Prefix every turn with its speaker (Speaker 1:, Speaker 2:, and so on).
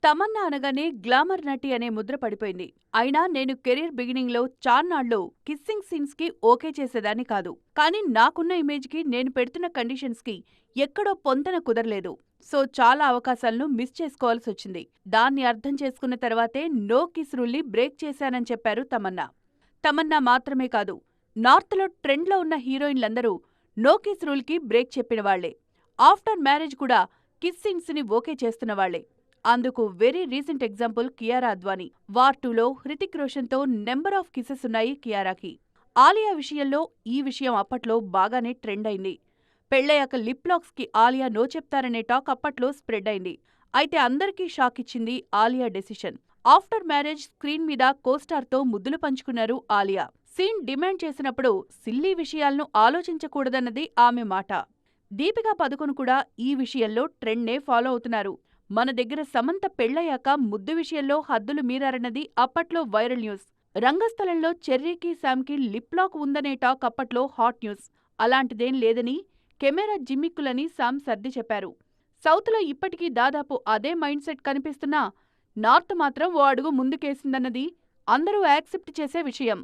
Speaker 1: తమన్నా అనగానే గ్లామర్ నటి అనే ముద్ర పడిపోయింది. అయినా నేను కెరీర్ బిగినింగ్‌లో చాన్నాళ్లు కిస్సింగ్ సీన్స్‌కి ఓకే చేసేదాన్ని కాదు. కానీ నాకున్న ఇమేజ్‌కి, నేను పెడుతున్న కండిషన్స్‌కి ఎక్కడో పొంతన కుదరలేదు. సో చాలా అవకాశాలను మిస్ చేసుకోవాల్సొచ్చింది. దాన్ని అర్థం చేసుకున్న తర్వాతే నో కిస్ రూల్‌ని బ్రేక్ చేశానని చెప్పారు తమన్నా. తమన్నా మాత్రమే కాదు, నార్త్‌లో ట్రెండ్‌లో ఉన్న హీరోయిన్లందరూ నో కిస్ రూల్‌కి బ్రేక్ చెప్పినవాళ్లే. ఆఫ్టర్ మ్యారేజ్ కూడా కిస్ సీన్స్‌ని ఓకే చేస్తున్నవాళ్లే. అందుకు very recent example Kiara Advani. War 2లో హృతిక్ రోషన్‌తో నెంబర్ ఆఫ్ కిసెస్ ఉన్నాయి కియారాకి. ఆలియా విషయంలో ఈ విషయం అప్పట్లో బాగానే ట్రెండ్ అయింది. పెళ్లయ్యాక లిప్ లాక్స్‌కి ఆలియా నో చెప్తారనే టాక్ అప్పట్లో స్ప్రెడ్ అయింది. అయితే అందరికీ షాక్ ఇచ్చింది Alia decision. After marriage screen మీద కోస్టార్‌తో ముద్దులు పంచుకున్నారు ఆలియా. సీన్ డిమాండ్ చేసినప్పుడు సిల్లీ విషయాలను ఆలోచించకూడదన్నది ఆమె మాట. దీపికా పదుకొణె కూడా ఈ విషయంలో ట్రెండ్‌నే ఫాలో అవుతున్నారు. మన దగ్గర సమంత పెళ్లయ్యాక ముద్దు విషయంలో హద్దులు మీరారన్నది అప్పట్లో వైరల్ న్యూస్. రంగస్థలంలో చెర్రీకి, శామ్‌కి లిప్ లాక్ ఉందనే టాక్ అప్పట్లో హాట్ న్యూస్. అలాంటిదేం లేదని, కెమెరా జిమ్మిక్కులని శామ్ సర్ది చెప్పారు. సౌత్‌లో ఇప్పటికీ దాదాపు అదే మైండ్ సెట్ కనిపిస్తున్నా నార్త్ మాత్రం ఓ అడుగు ముందుకేసిందన్నది అందరూ యాక్సెప్ట్ చేసే విషయం.